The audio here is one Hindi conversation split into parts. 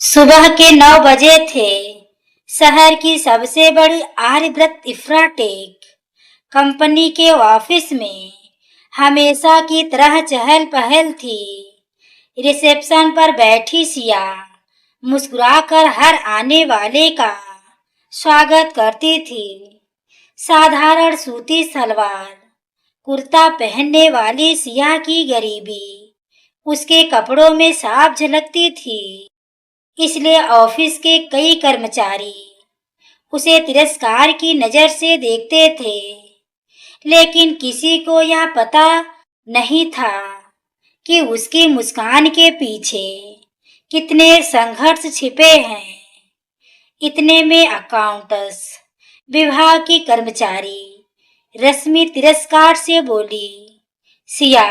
सुबह के 9 बजे थे। शहर की सबसे बड़ी आर्यव्रत इफ्राटेक कंपनी के ऑफिस में हमेशा की तरह चहल पहल थी। रिसेप्शन पर बैठी सिया मुस्कुराकर हर आने वाले का स्वागत करती थी। साधारण सूती सलवार कुर्ता पहनने वाली सिया की गरीबी उसके कपड़ों में साफ झलकती थी। इसलिए ऑफिस के कई कर्मचारी उसे तिरस्कार की नजर से देखते थे, लेकिन किसी को यह पता नहीं था कि उसकी मुस्कान के पीछे कितने संघर्ष छिपे हैं। इतने में अकाउंट्स विभाग की कर्मचारी रश्मि तिरस्कार से बोली, सिया,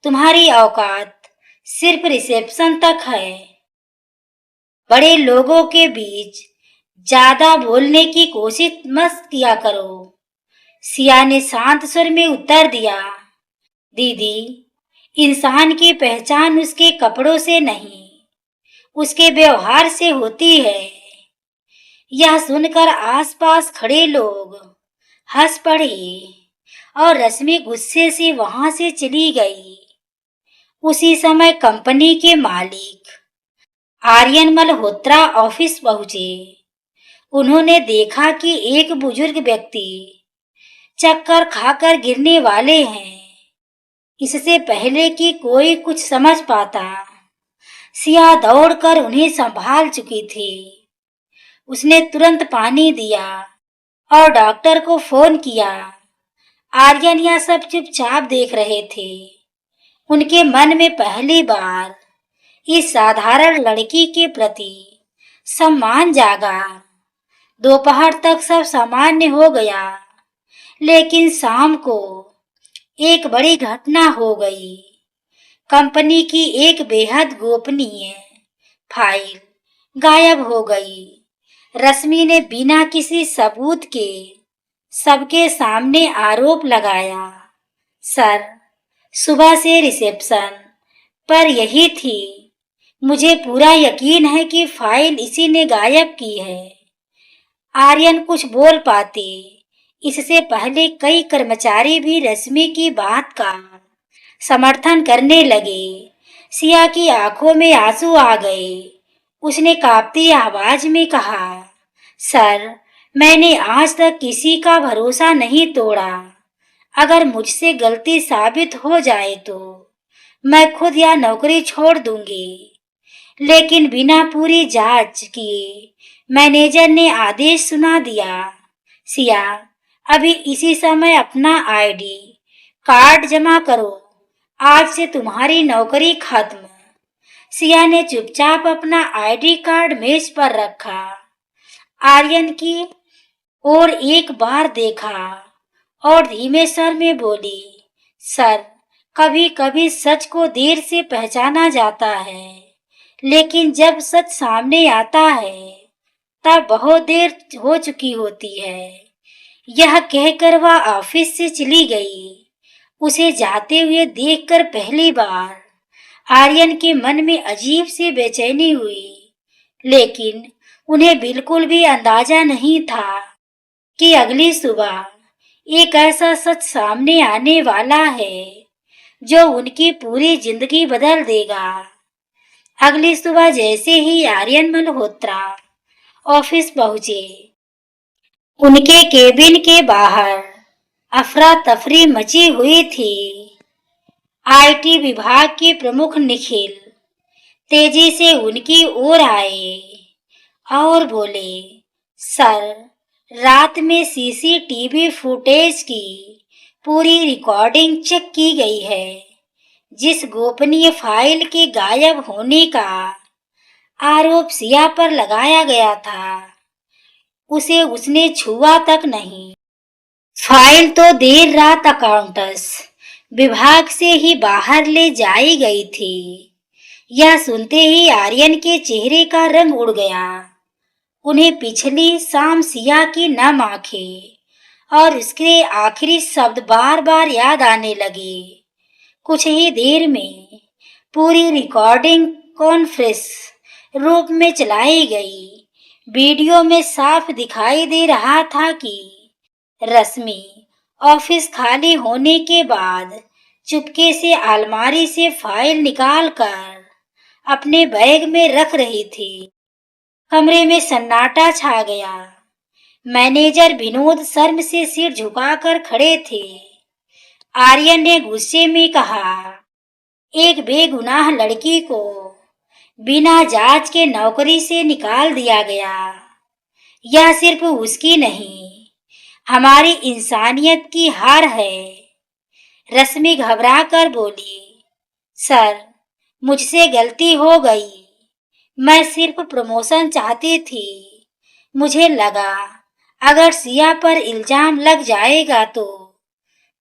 तुम्हारी औकात सिर्फ रिसेप्शन तक है। बड़े लोगों के बीच ज्यादा बोलने की कोशिश मत किया करो। सिया ने शांत स्वर में उत्तर दिया, दीदी, इंसान की पहचान उसके कपड़ों से नहीं, उसके व्यवहार से होती है। यह सुनकर आसपास खड़े लोग हंस पड़े और रश्मि गुस्से से वहां से चली गई। उसी समय कंपनी के मालिक आर्यन मल्होत्रा ऑफिस पहुंचे। उन्होंने देखा कि एक बुजुर्ग व्यक्ति चक्कर खाकर गिरने वाले हैं। इससे पहले कि कोई कुछ समझ पाता, सिया दौड़कर उन्हें संभाल चुकी थी। उसने तुरंत पानी दिया और डॉक्टर को फोन किया। आर्यन यह सब चुपचाप देख रहे थे। उनके मन में पहली बार इस साधारण लड़की के प्रति सम्मान जागा। दोपहर तक सब सामान्य हो गया, लेकिन शाम को एक बड़ी घटना हो गई। कंपनी की एक बेहद गोपनीय फाइल गायब हो गई। रश्मि ने बिना किसी सबूत के सबके सामने आरोप लगाया। सर, सुबह से रिसेप्शन पर यही थी। मुझे पूरा यकीन है कि फाइल इसी ने गायब की है। आर्यन कुछ बोल पाते इससे पहले कई कर्मचारी भी रश्मि की बात का समर्थन करने लगे। सिया की आंखों में आंसू आ गए। उसने कांपती आवाज में कहा, सर, मैंने आज तक किसी का भरोसा नहीं तोड़ा। अगर मुझसे गलती साबित हो जाए तो मैं खुद यह नौकरी छोड़ दूंगी। लेकिन बिना पूरी जांच किए मैनेजर ने आदेश सुना दिया। सिया, अभी इसी समय अपना आईडी कार्ड जमा करो। आज से तुम्हारी नौकरी खत्म। सिया ने चुपचाप अपना आईडी कार्ड मेज पर रखा। आर्यन की ओर एक बार देखा और धीमे स्वर में बोली, सर, कभी कभी सच को देर से पहचाना जाता है, लेकिन जब सच सामने आता है तब बहुत देर हो चुकी होती है। यह कहकर वह ऑफिस से चली गई। उसे जाते हुए देखकर पहली बार आर्यन के मन में अजीब सी बेचैनी हुई, लेकिन उन्हें बिल्कुल भी अंदाजा नहीं था कि अगली सुबह एक ऐसा सच सामने आने वाला है जो उनकी पूरी जिंदगी बदल देगा। अगली सुबह जैसे ही आर्यन मल्होत्रा ऑफिस पहुंचे, उनके केबिन के बाहर अफरा तफरी मची हुई थी। आईटी विभाग के प्रमुख निखिल तेजी से उनकी ओर आए और बोले, सर, रात में सीसीटीवी फुटेज की पूरी रिकॉर्डिंग चेक की गई है। जिस गोपनीय फाइल के गायब होने का आरोप सिया पर लगाया गया था, उसे उसने छुआ तक नहीं। फाइल तो देर रात अकाउंट्स विभाग से ही बाहर ले जाई गई थी। यह सुनते ही आर्यन के चेहरे का रंग उड़ गया। उन्हें पिछली शाम सिया की नम आंखें और उसके आखिरी शब्द बार बार याद आने लगे। कुछ ही देर में पूरी रिकॉर्डिंग कॉन्फ्रेंस रूप में चलाई गई। वीडियो में साफ दिखाई दे रहा था कि रश्मि ऑफिस खाली होने के बाद चुपके से अलमारी से फाइल निकालकर अपने बैग में रख रही थी। कमरे में सन्नाटा छा गया। मैनेजर विनोद शर्म से सिर झुकाकर खड़े थे। आर्यन ने गुस्से में कहा, एक बेगुनाह लड़की को बिना जांच के नौकरी से निकाल दिया गया। यह सिर्फ उसकी नहीं, हमारी इंसानियत की हार है। रश्मि घबराकर बोली, सर, मुझसे गलती हो गई। मैं सिर्फ प्रमोशन चाहती थी। मुझे लगा अगर सिया पर इल्जाम लग जाएगा तो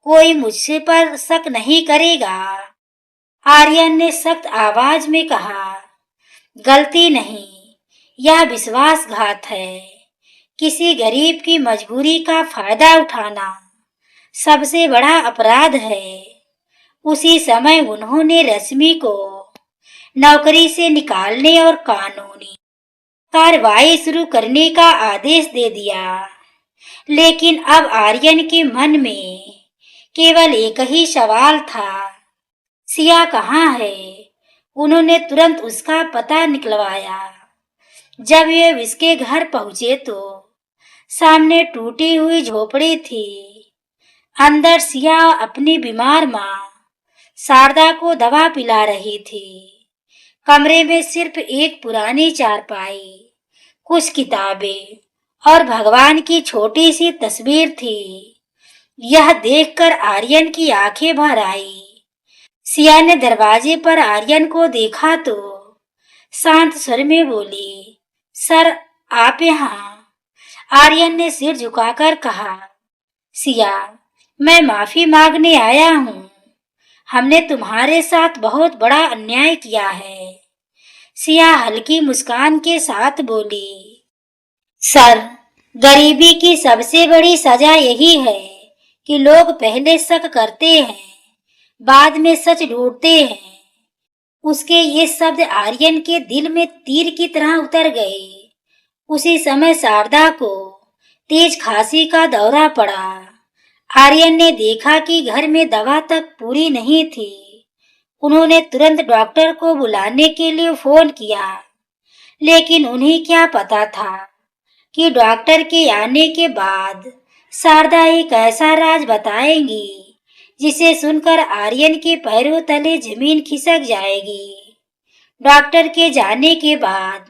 कोई मुझसे पर शक नहीं करेगा। आर्यन ने सख्त आवाज में कहा, गलती नहीं, यह विश्वासघात है। किसी गरीब की मजबूरी का फायदा उठाना सबसे बड़ा अपराध है। उसी समय उन्होंने रश्मि को नौकरी से निकालने और कानूनी कार्रवाई शुरू करने का आदेश दे दिया। लेकिन अब आर्यन के मन में केवल एक ही सवाल था, सिया कहाँ है? उन्होंने तुरंत उसका पता निकलवाया। जब वे उसके घर पहुंचे तो सामने टूटी हुई झोपड़ी थी। अंदर सिया अपनी बीमार माँ शारदा को दवा पिला रही थी। कमरे में सिर्फ एक पुरानी चारपाई, कुछ किताबें और भगवान की छोटी सी तस्वीर थी। यह देखकर आर्यन की आंखें भर आई। सिया ने दरवाजे पर आर्यन को देखा तो शांत स्वर में बोली, सर, आप यहाँ? आर्यन ने सिर झुकाकर कहा, सिया, मैं माफी मांगने आया हूँ। हमने तुम्हारे साथ बहुत बड़ा अन्याय किया है। सिया हल्की मुस्कान के साथ बोली, सर, गरीबी की सबसे बड़ी सजा यही है कि लोग पहले शक करते हैं, बाद में सच ढूंढते हैं। उसके ये शब्द आर्यन के दिल में तीर की तरह उतर गए। उसी समय शारदा को तेज खांसी का दौरा पड़ा। आर्यन ने देखा कि घर में दवा तक पूरी नहीं थी। उन्होंने तुरंत डॉक्टर को बुलाने के लिए फोन किया, लेकिन उन्हें क्या पता था कि डॉक्टर के आने के बाद शारदा एक ऐसा राज बताएंगी जिसे सुनकर आर्यन के पैरों तले जमीन खिसक जाएगी। डॉक्टर के जाने के बाद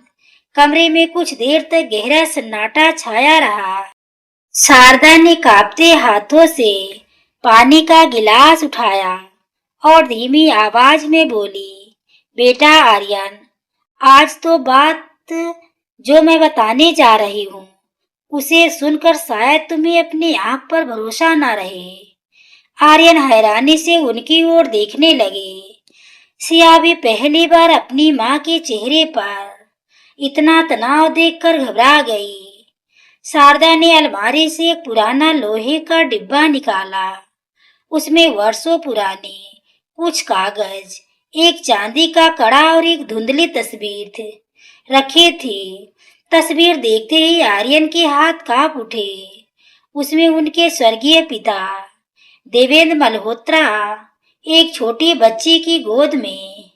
कमरे में कुछ देर तक गहरा सन्नाटा छाया रहा। शारदा ने कांपते हाथों से पानी का गिलास उठाया और धीमी आवाज में बोली, बेटा आर्यन, आज तो बात जो मैं बताने जा रही हूँ उसे सुनकर शायद तुम्हें अपनी आंख पर भरोसा ना रहे। आर्यन हैरानी से उनकी ओर देखने लगे। सिया भी पहली बार अपनी माँ के चेहरे पर इतना तनाव देखकर घबरा गई। शारदा ने अलमारी से एक पुराना लोहे का डिब्बा निकाला। उसमें वर्षों पुराने कुछ कागज, एक चांदी का कड़ा और एक धुंधली तस्वीर रखे थे। तस्वीर देखते ही आर्यन के हाथ कांप उठे। उसमें उनके स्वर्गीय पिता देवेंद्र मल्होत्रा एक छोटी बच्ची की गोद में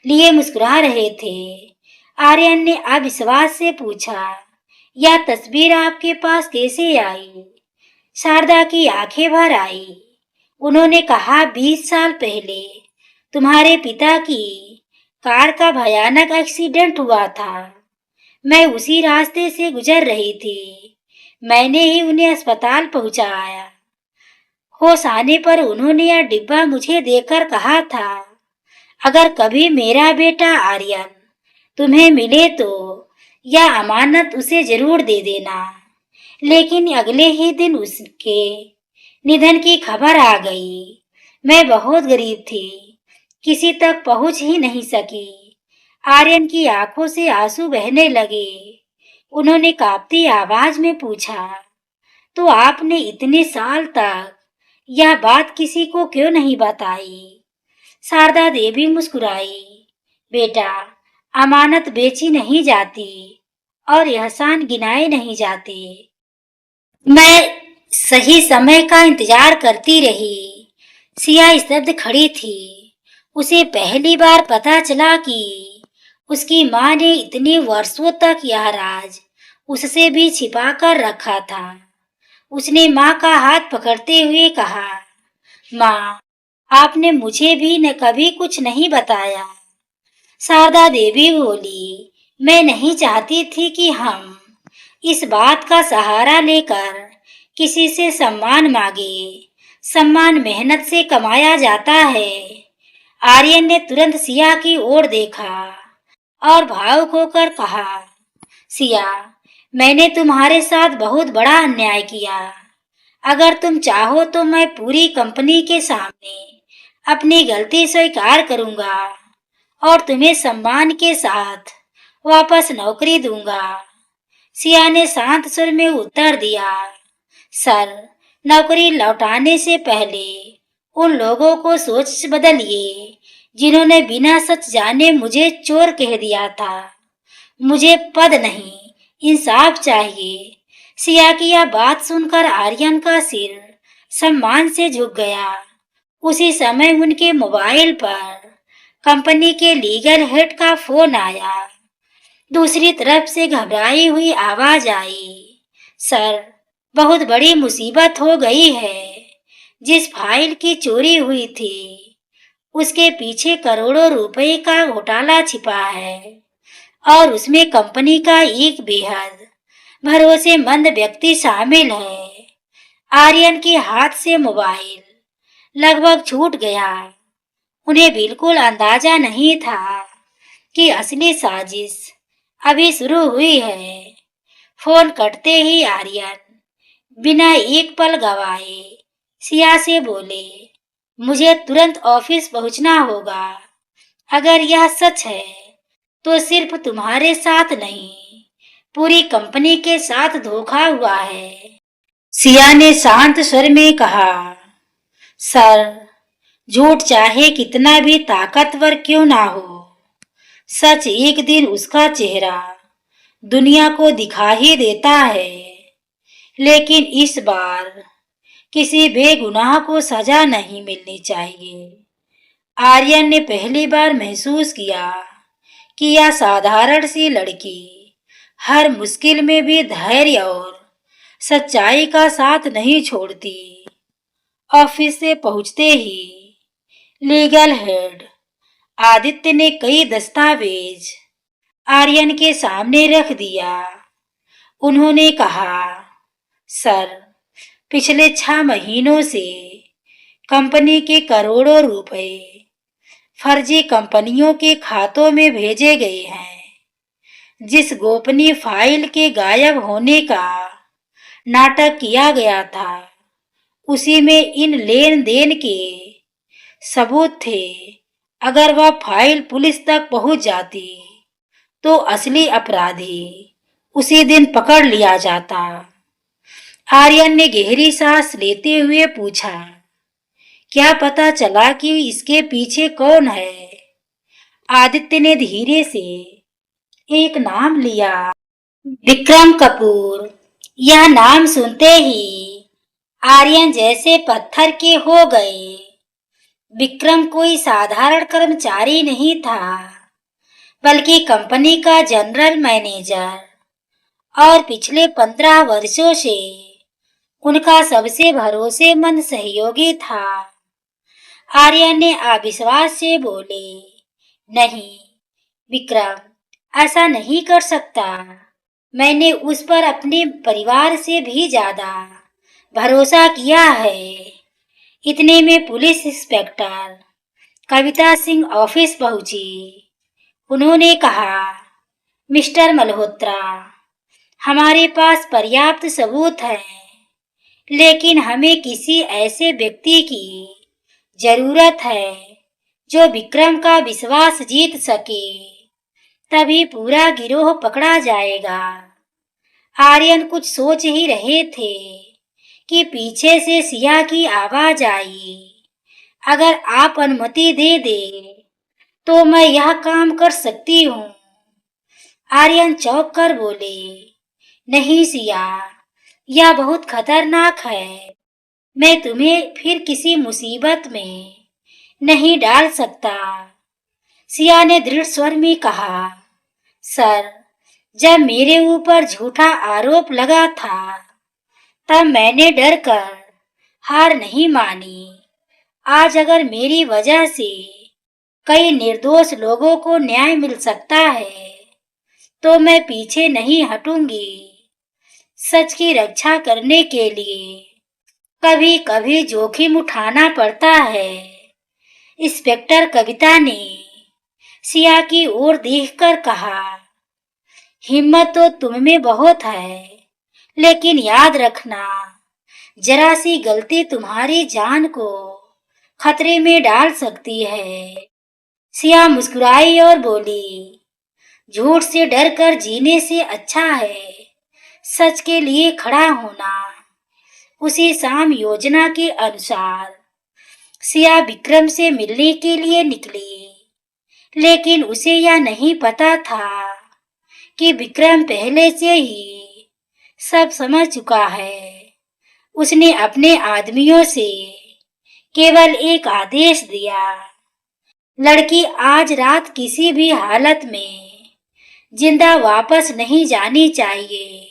लिए मुस्कुरा रहे थे। आर्यन ने अविश्वास से पूछा, यह तस्वीर आपके पास कैसे आई? शारदा की आंखें भर आई। उन्होंने कहा, 20 साल पहले तुम्हारे पिता की कार का भयानक एक्सीडेंट हुआ था। मैं उसी रास्ते से गुजर रही थी। मैंने ही उन्हें अस्पताल पहुंचाया। होश आने पर उन्होंने यह डिब्बा मुझे देकर कहा था, अगर कभी मेरा बेटा आर्यन तुम्हें मिले तो यह अमानत उसे जरूर दे देना। लेकिन अगले ही दिन उसके निधन की खबर आ गई। मैं बहुत गरीब थी, किसी तक पहुंच ही नहीं सकी। आर्यन की आंखों से आंसू बहने लगे। उन्होंने कांपती आवाज में पूछा, तो आपने इतने साल तक यह बात किसी को क्यों नहीं बताई? शारदा देवी मुस्कुराई, बेटा, अमानत बेची नहीं जाती और एहसान गिनाए नहीं जाते। मैं सही समय का इंतजार करती रही। सिया स्तब्ध खड़ी थी। उसे पहली बार पता चला कि उसकी माँ ने इतने वर्षों तक यह राज उससे भी छिपा कर रखा था। उसने माँ का हाथ पकड़ते हुए कहा, माँ, आपने मुझे भी न कभी कुछ नहीं बताया। शारदा देवी बोली, मैं नहीं चाहती थी कि हम इस बात का सहारा लेकर किसी से सम्मान मांगे। सम्मान मेहनत से कमाया जाता है। आर्यन ने तुरंत सिया की ओर देखा और भावुक होकर कहा, सिया, मैंने तुम्हारे साथ बहुत बड़ा अन्याय किया। अगर तुम चाहो तो मैं पूरी कंपनी के सामने अपनी गलती स्वीकार करूंगा और तुम्हें सम्मान के साथ वापस नौकरी दूंगा। सिया ने शांत स्वर में उत्तर दिया, सर, नौकरी लौटाने से पहले उन लोगों को सोच बदलिए जिन्होंने बिना सच जाने मुझे चोर कह दिया था। मुझे पद नहीं, इंसाफ चाहिए। सिया की यह बात सुनकर आर्यन का सिर सम्मान से झुक गया। उसी समय उनके मोबाइल पर कंपनी के लीगल हेड का फोन आया। दूसरी तरफ से घबराई हुई आवाज आई, सर, बहुत बड़ी मुसीबत हो गई है। जिस फाइल की चोरी हुई थी उसके पीछे करोड़ों रुपए का घोटाला छिपा है और उसमें कंपनी का एक बेहद भरोसेमंद व्यक्ति शामिल है। आर्यन के हाथ से मोबाइल लगभग छूट गया। उन्हें बिल्कुल अंदाजा नहीं था कि असली साजिश अभी शुरू हुई है। फोन कटते ही आर्यन बिना एक पल गवाए सिया से बोले, मुझे तुरंत ऑफिस पहुंचना होगा। अगर यह सच है तो सिर्फ तुम्हारे साथ नहीं, पूरी कंपनी के साथ धोखा हुआ है। सिया ने शांत स्वर में कहा, सर, झूठ चाहे कितना भी ताकतवर क्यों ना हो, सच एक दिन उसका चेहरा दुनिया को दिखा ही देता है। लेकिन इस बार किसी बेगुनाह को सजा नहीं मिलनी चाहिए। आर्यन ने पहली बार महसूस किया कि यह साधारण सी लड़की हर मुश्किल में भी धैर्य और सच्चाई का साथ नहीं छोड़ती। ऑफिस से पहुंचते ही लीगल हेड आदित्य ने कई दस्तावेज आर्यन के सामने रख दिया। उन्होंने कहा, सर, पिछले 6 महीनों से कंपनी के करोड़ों रुपए फर्जी कंपनियों के खातों में भेजे गए हैं। जिस गोपनीय फाइल के गायब होने का नाटक किया गया था उसी में इन लेन देन के सबूत थे। अगर वह फाइल पुलिस तक पहुंच जाती तो असली अपराधी उसी दिन पकड़ लिया जाता। आर्यन ने गहरी सांस लेते हुए पूछा, क्या पता चला कि इसके पीछे कौन है? आदित्य ने धीरे से एक नाम लिया, विक्रम कपूर। यह नाम सुनते ही आर्यन जैसे पत्थर के हो गए। विक्रम कोई साधारण कर्मचारी नहीं था, बल्कि कंपनी का जनरल मैनेजर और पिछले 15 वर्षों से उनका सबसे भरोसेमंद सहयोगी था। आर्यन ने अविश्वास से बोले, नहीं विक्रम, ऐसा नहीं कर सकता। मैंने उस पर अपने परिवार से भी ज्यादा भरोसा किया है। इतने में police inspector Kavita Singh office पहुंची। उन्होंने कहा, मिस्टर मल्होत्रा, हमारे पास पर्याप्त सबूत है, लेकिन हमें किसी ऐसे व्यक्ति की जरूरत है जो विक्रम का विश्वास जीत सके। तभी पूरा गिरोह पकड़ा जाएगा। आर्यन कुछ सोच ही रहे थे कि पीछे से सिया की आवाज आई, अगर आप अनुमति दे दे तो मैं यह काम कर सकती हूँ। आर्यन चौंक कर बोले, नहीं सिया, यह बहुत खतरनाक है। मैं तुम्हें फिर किसी मुसीबत में नहीं डाल सकता। सिया ने दृढ़ स्वर में कहा, सर, जब मेरे ऊपर झूठा आरोप लगा था तब मैंने डर कर हार नहीं मानी। आज अगर मेरी वजह से कई निर्दोष लोगों को न्याय मिल सकता है तो मैं पीछे नहीं हटूंगी। सच की रक्षा करने के लिए कभी कभी जोखिम उठाना पड़ता है। इंस्पेक्टर कविता ने सिया की ओर देखकर कहा, हिम्मत तो तुम में बहुत है, लेकिन याद रखना, जरा सी गलती तुम्हारी जान को खतरे में डाल सकती है। सिया मुस्कुराई और बोली, झूठ से डर कर जीने से अच्छा है सच के लिए खड़ा होना। उसी शाम योजना के अनुसार सिया विक्रम से मिलने के लिए निकली, लेकिन उसे यह नहीं पता था कि विक्रम पहले से ही सब समझ चुका है। उसने अपने आदमियों से केवल एक आदेश दिया, लड़की आज रात किसी भी हालत में जिंदा वापस नहीं जानी चाहिए।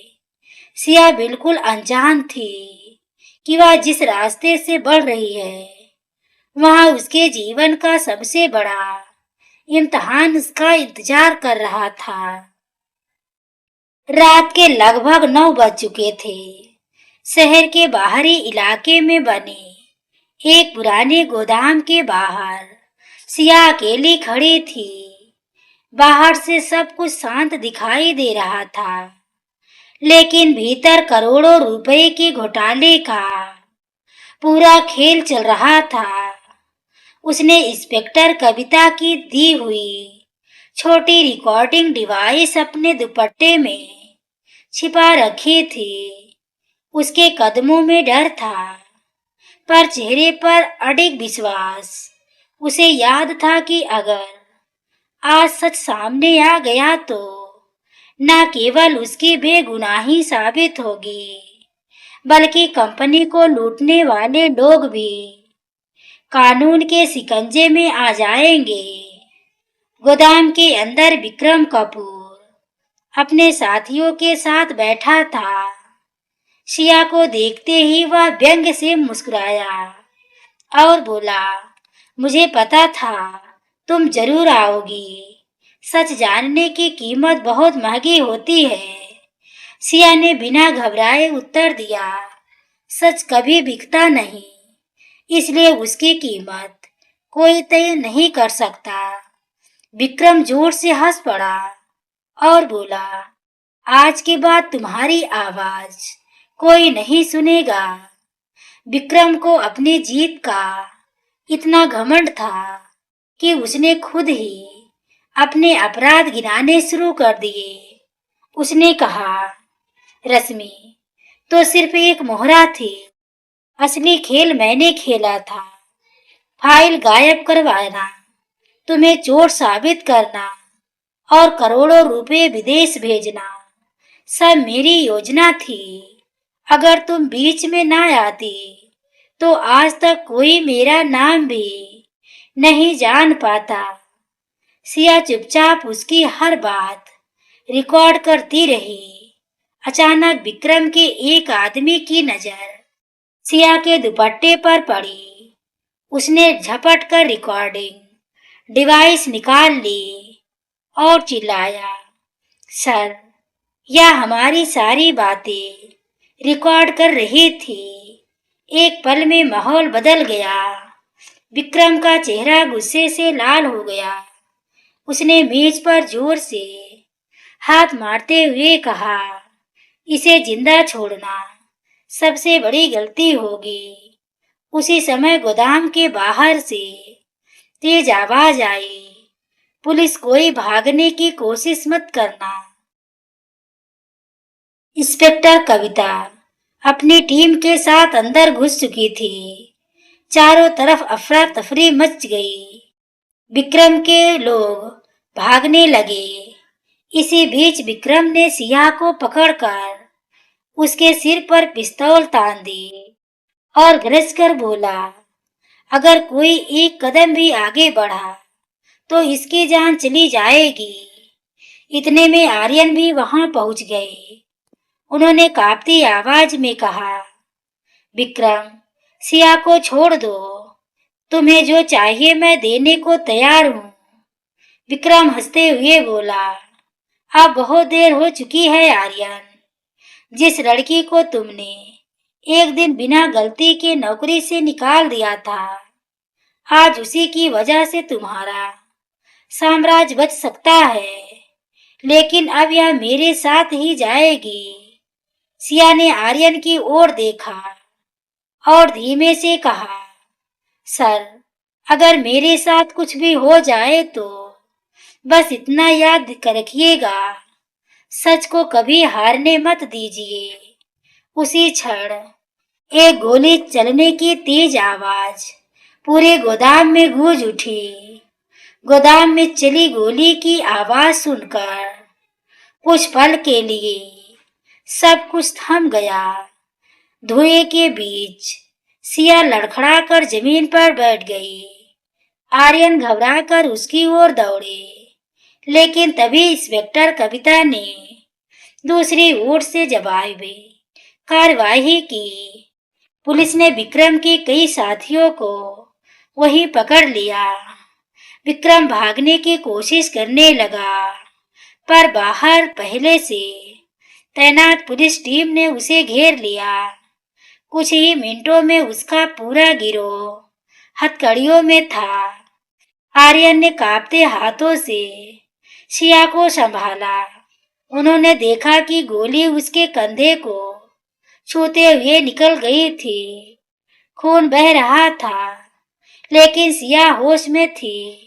सिया बिल्कुल अनजान थी कि वह जिस रास्ते से बढ़ रही है वहां उसके जीवन का सबसे बड़ा इम्तिहान उसका इंतजार कर रहा था। रात के लगभग 9 बज चुके थे। शहर के बाहरी इलाके में बने एक पुराने गोदाम के बाहर सिया अकेली खड़ी थी। बाहर से सब कुछ शांत दिखाई दे रहा था, लेकिन भीतर करोड़ों रुपए के घोटाले का पूरा खेल चल रहा था। उसने इंस्पेक्टर कविता की दी हुई छोटी रिकॉर्डिंग डिवाइस अपने दुपट्टे में छिपा रखी थी। उसके कदमों में डर था, पर चेहरे पर अडिग विश्वास। उसे याद था कि अगर आज सच सामने आ गया तो न केवल उसकी बेगुनाही साबित होगी, बल्कि कंपनी को लूटने वाले लोग भी कानून के शिकंजे में आ जाएंगे। गोदाम के अंदर विक्रम कपूर अपने साथियों के साथ बैठा था। सिया को देखते ही वह व्यंग से मुस्कुराया और बोला, मुझे पता था तुम जरूर आओगी। सच जानने की कीमत बहुत महंगी होती है। सिया ने बिना घबराए उत्तर दिया, सच कभी बिकता नहीं, इसलिए उसकी कीमत कोई तय नहीं कर सकता। विक्रम जोर से हंस पड़ा और बोला, आज के बाद तुम्हारी आवाज कोई नहीं सुनेगा। विक्रम को अपनी जीत का इतना घमंड था कि उसने खुद ही अपने अपराध गिनाने शुरू कर दिए। उसने कहा, रश्मि तो सिर्फ एक मोहरा थी, असली खेल मैंने खेला था। फाइल गायब करवाना, तुम्हें चोर साबित करना और करोड़ों रुपए विदेश भेजना सब मेरी योजना थी। अगर तुम बीच में ना आती तो आज तक कोई मेरा नाम भी नहीं जान पाता। सिया चुपचाप उसकी हर बात रिकॉर्ड करती रही। अचानक विक्रम के एक आदमी की नजर सिया के दुपट्टे पर पड़ी। उसने झपट कर रिकॉर्डिंग डिवाइस निकाल ली और चिल्लाया, सर, यह हमारी सारी बातें रिकॉर्ड कर रही थी। एक पल में माहौल बदल गया। विक्रम का चेहरा गुस्से से लाल हो गया। उसने मेज पर जोर से हाथ मारते हुए कहा, इसे जिंदा छोड़ना सबसे बड़ी गलती होगी। उसी समय गोदाम के बाहर से तेज आवाज आई, पुलिस, कोई भागने की कोशिश मत करना। इंस्पेक्टर कविता अपनी टीम के साथ अंदर घुस चुकी थी। चारों तरफ अफरा तफरी मच गई। विक्रम के लोग भागने लगे। इसी बीच विक्रम ने सिया को पकड़कर उसके सिर पर पिस्तौल तान दी और गरज कर बोला, अगर कोई एक कदम भी आगे बढ़ा तो इसकी जान चली जाएगी। इतने में आर्यन भी वहां पहुंच गए। उन्होंने कांपती आवाज में कहा, विक्रम, सिया को छोड़ दो, तुम्हें जो चाहिए मैं देने को तैयार हूँ। विक्रम हंसते हुए बोला, अब बहुत देर हो चुकी है आर्यन। जिस लड़की को तुमने एक दिन बिना गलती के नौकरी से निकाल दिया था, आज उसी की वजह से तुम्हारा साम्राज्य बच सकता है, लेकिन अब यह मेरे साथ ही जाएगी। सिया ने आर्यन की ओर देखा और धीमे से कहा, सर, अगर मेरे साथ कुछ भी हो जाए तो बस इतना याद रखिएगा, सच को कभी हारने मत दीजिए। उसी क्षण एक गोली चलने की तेज आवाज पूरे गोदाम में गूंज उठी। गोदाम में चली गोली की आवाज सुनकर कुछ पल के लिए सब कुछ थम गया। धुएं के बीच सिया लड़खड़ा कर जमीन पर बैठ गई। आर्यन घबराकर उसकी ओर दौड़े, लेकिन तभी इंस्पेक्टर कविता ने दूसरी ओर से जवाबी कार्रवाई की। पुलिस ने विक्रम के कई साथियों को वहीं पकड़ लिया। विक्रम भागने की कोशिश करने लगा, पर बाहर पहले से तैनात पुलिस टीम ने उसे घेर लिया। कुछ ही मिनटों में उसका पूरा गिरोह हथकड़ियों में था। आर्यन ने कांपते हाथों से सिया को संभाला। उन्होंने देखा कि गोली उसके कंधे को छूते हुए निकल गई थी। खून बह रहा था, लेकिन सिया होश में थी।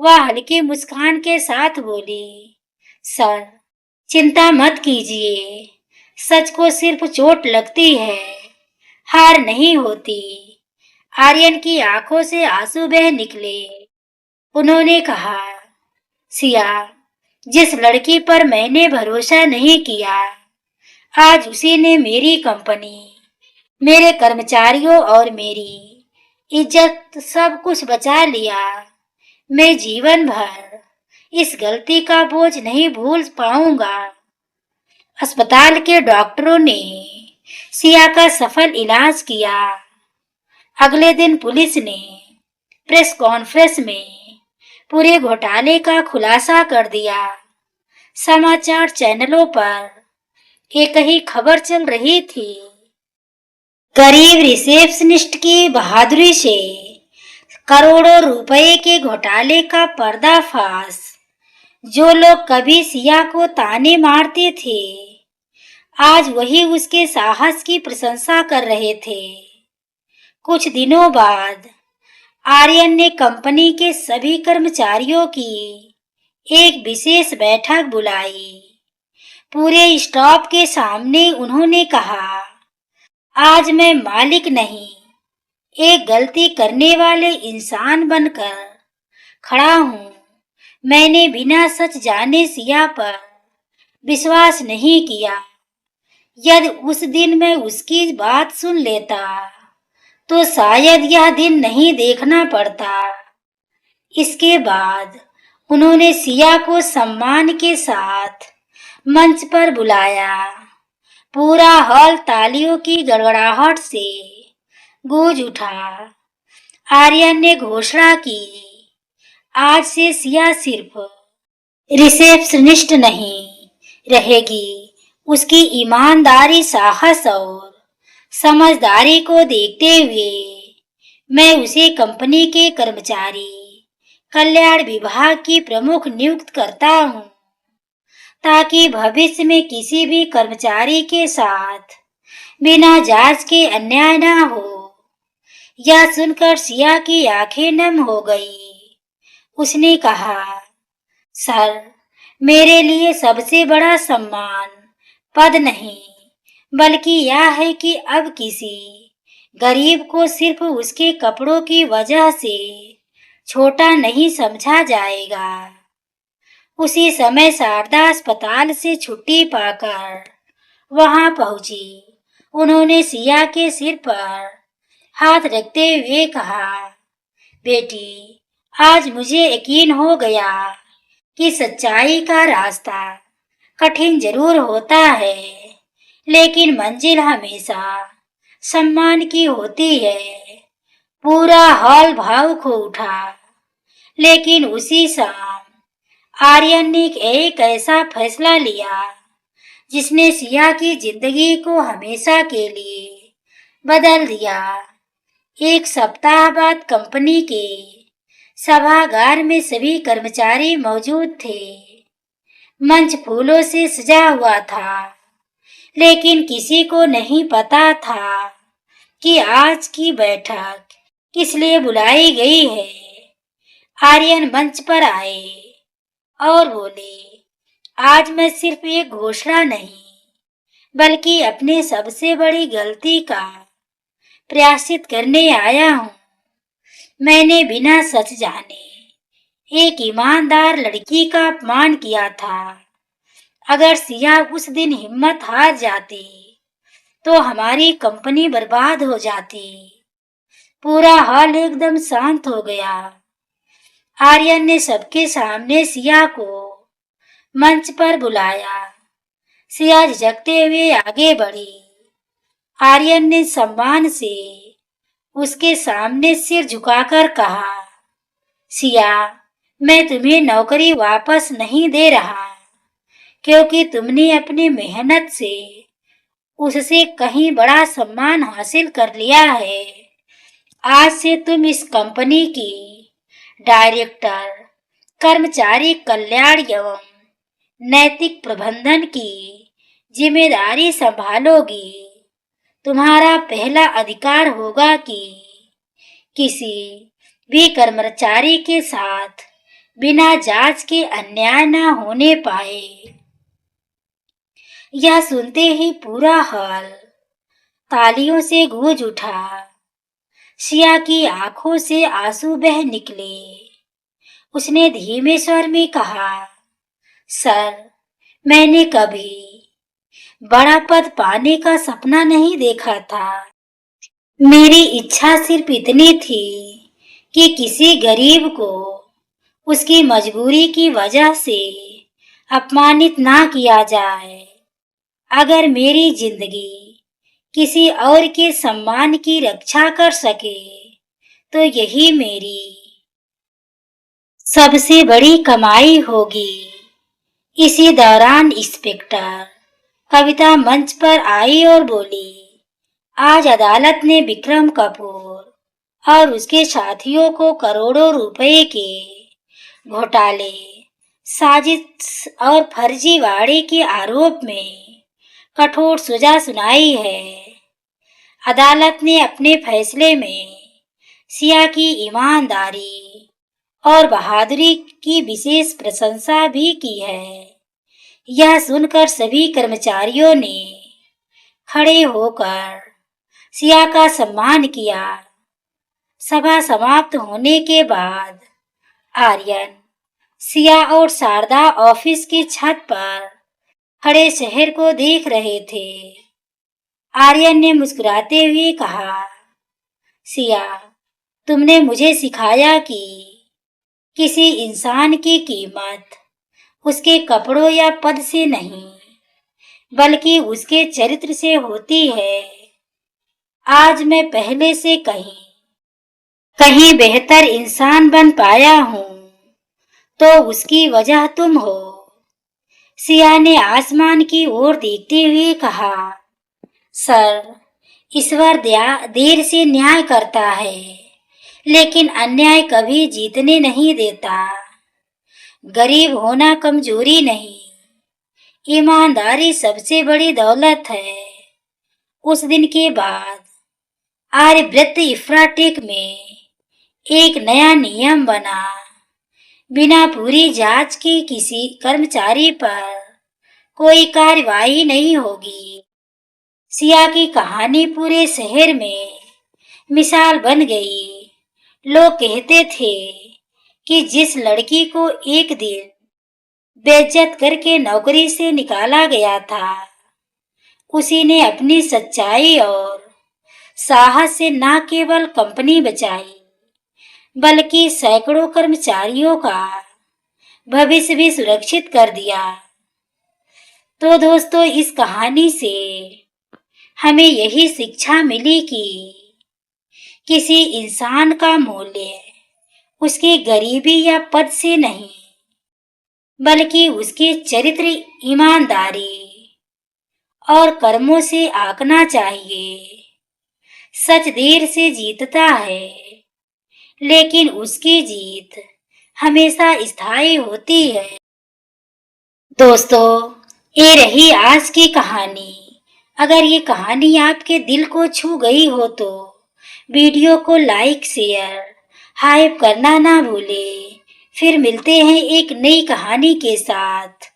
वह हल्की मुस्कान के साथ बोली, सर, चिंता मत कीजिए, सच को सिर्फ चोट लगती है, हार नहीं होती। आर्यन की आंखों से आंसू बह निकले। उन्होंने कहा, सिया, जिस लड़की पर मैंने भरोसा नहीं किया, आज उसी ने मेरी कंपनी, मेरे कर्मचारियों और मेरी इज्जत सब कुछ बचा लिया। मैं जीवन भर इस गलती का बोझ नहीं भूल पाऊंगा। अस्पताल के डॉक्टरों ने सिया का सफल इलाज किया। अगले दिन पुलिस ने प्रेस कॉन्फ्रेंस में पूरे घोटाले का खुलासा कर दिया। समाचार चैनलों पर एक ही खबर चल रही थी, गरीब रिसेप्शनिस्ट की बहादुरी से करोड़ों रुपए के घोटाले का पर्दाफाश। जो लोग कभी सिया को ताने मारते थे, आज वही उसके साहस की प्रशंसा कर रहे थे। कुछ दिनों बाद आर्यन ने कंपनी के सभी कर्मचारियों की एक विशेष बैठक बुलाई। पूरे स्टाफ के सामने उन्होंने कहा, आज मैं मालिक नहीं, एक गलती करने वाले इंसान बनकर खड़ा हूँ। मैंने बिना सच जाने सिया पर विश्वास नहीं किया। यदि उस दिन मैं उसकी बात सुन लेता तो शायद यह दिन नहीं देखना पड़ता। इसके बाद उन्होंने सिया को सम्मान के साथ मंच पर बुलाया। पूरा हॉल तालियों की गड़गड़ाहट से गूंज उठा। आर्यन ने घोषणा की, आज से सिया सिर्फ रिसेप्शनिस्ट नहीं रहेगी। उसकी ईमानदारी, साहस और समझदारी को देखते हुए मैं उसे कंपनी के कर्मचारी कल्याण विभाग की प्रमुख नियुक्त करता हूँ, ताकि भविष्य में किसी भी कर्मचारी के साथ बिना जांच के अन्याय न हो। यह सुनकर सिया की आंखें नम हो गई। उसने कहा, सर, मेरे लिए सबसे बड़ा सम्मान पद नहीं, बल्कि यह है कि अब किसी गरीब को सिर्फ उसके कपड़ों की वजह से छोटा नहीं समझा जाएगा। उसी समय शारदा अस्पताल से छुट्टी पाकर वहां पहुंची। उन्होंने सिया के सिर पर हाथ रखते हुए कहा, बेटी, आज मुझे यकीन हो गया कि सच्चाई का रास्ता कठिन जरूर होता है, लेकिन मंजिल हमेशा सम्मान की होती है। पूरा हॉल भावुक हो उठा। लेकिन उसी शाम आर्यन ने एक ऐसा फैसला लिया जिसने सिया की जिंदगी को हमेशा के लिए बदल दिया। एक सप्ताह बाद कंपनी के सभागार में सभी कर्मचारी मौजूद थे। मंच फूलों से सजा हुआ था, लेकिन किसी को नहीं पता था कि आज की बैठक किस लिए बुलाई गई है। आर्यन मंच पर आए और बोले, आज मैं सिर्फ एक घोषणा नहीं, बल्कि अपने सबसे बड़ी गलती का प्रायश्चित करने आया हूँ। मैंने बिना सच जाने एक ईमानदार लड़की का अपमान किया था। अगर सिया उस दिन हिम्मत हार जाती तो हमारी कंपनी बर्बाद हो जाती। पूरा हॉल एकदम शांत हो गया। आर्यन ने सबके सामने सिया को मंच पर बुलाया। सिया झिझकते हुए आगे बढ़ी। आर्यन ने सम्मान से उसके सामने सिर झुकाकर कहा, सिया, मैं तुम्हें नौकरी वापस नहीं दे रहा, क्योंकि तुमने अपनी मेहनत से उससे कहीं बड़ा सम्मान हासिल कर लिया है। आज से तुम इस कंपनी की डायरेक्टर, कर्मचारी कल्याण एवं नैतिक प्रबंधन की जिम्मेदारी संभालोगी। तुम्हारा पहला अधिकार होगा कि किसी भी कर्मचारी के साथ बिना जांच के अन्याय न होने पाए। यह सुनते ही पूरा हॉल तालियों से गूंज उठा। सिया की आंखों से आंसू बह निकले। उसने धीमे स्वर में कहा, सर, मैंने कभी बड़ा पद पाने का सपना नहीं देखा था। मेरी इच्छा सिर्फ इतनी थी कि किसी गरीब को उसकी मजबूरी की वजह से अपमानित ना किया जाए। अगर मेरी जिंदगी किसी और के सम्मान की रक्षा कर सके तो यही मेरी सबसे बड़ी कमाई होगी। इसी दौरान इंस्पेक्टर कविता मंच पर आई और बोली, आज अदालत ने विक्रम कपूर और उसके साथियों को करोड़ों रुपए के घोटाले, साजिश और फर्जीवाड़े के आरोप में कठोर सजा सुनाई है। अदालत ने अपने फैसले में सिया की ईमानदारी और बहादुरी की विशेष प्रशंसा भी की है। यह सुनकर सभी कर्मचारियों ने खड़े होकर सिया का सम्मान किया। सभा समाप्त होने के बाद आर्यन, सिया और शारदा ऑफिस की छत पर खड़े शहर को देख रहे थे। आर्यन ने मुस्कुराते हुए कहा, सिया, तुमने मुझे सिखाया कि किसी इंसान की कीमत उसके कपड़ों या पद से नहीं, बल्कि उसके चरित्र से होती है। आज मैं पहले से कहीं बेहतर इंसान बन पाया हूँ, तो उसकी वजह तुम हो। सिया ने आसमान की ओर देखते हुए कहा, सर, ईश्वर देर से न्याय करता है, लेकिन अन्याय कभी जीतने नहीं देता। गरीब होना कमजोरी नहीं, ईमानदारी सबसे बड़ी दौलत है। उस दिन के बाद आर्यव्रत इफ्राटेक में एक नया नियम बना, बिना पूरी जांच के किसी कर्मचारी पर कोई कार्रवाई नहीं होगी। सिया की कहानी पूरे शहर में मिसाल बन गई। लोग कहते थे कि जिस लड़की को एक दिन बेइज्जत करके नौकरी से निकाला गया था। उसी ने अपनी सच्चाई और साहस से न केवल कंपनी बचाई, बल्कि सैकड़ों कर्मचारियों का भविष्य भी सुरक्षित कर दिया। तो दोस्तों, इस कहानी से हमें यही शिक्षा मिली कि किसी इंसान का मूल्य उसकी गरीबी या पद से नहीं, बल्कि उसके चरित्र, ईमानदारी और कर्मों से आंकना चाहिए। सच देर से जीतता है, लेकिन उसकी जीत हमेशा स्थायी होती है। दोस्तों, ये रही आज की कहानी। अगर ये कहानी आपके दिल को छू गई हो तो वीडियो को लाइक, शेयर, हाइप करना ना भूले। फिर मिलते हैं एक नई कहानी के साथ।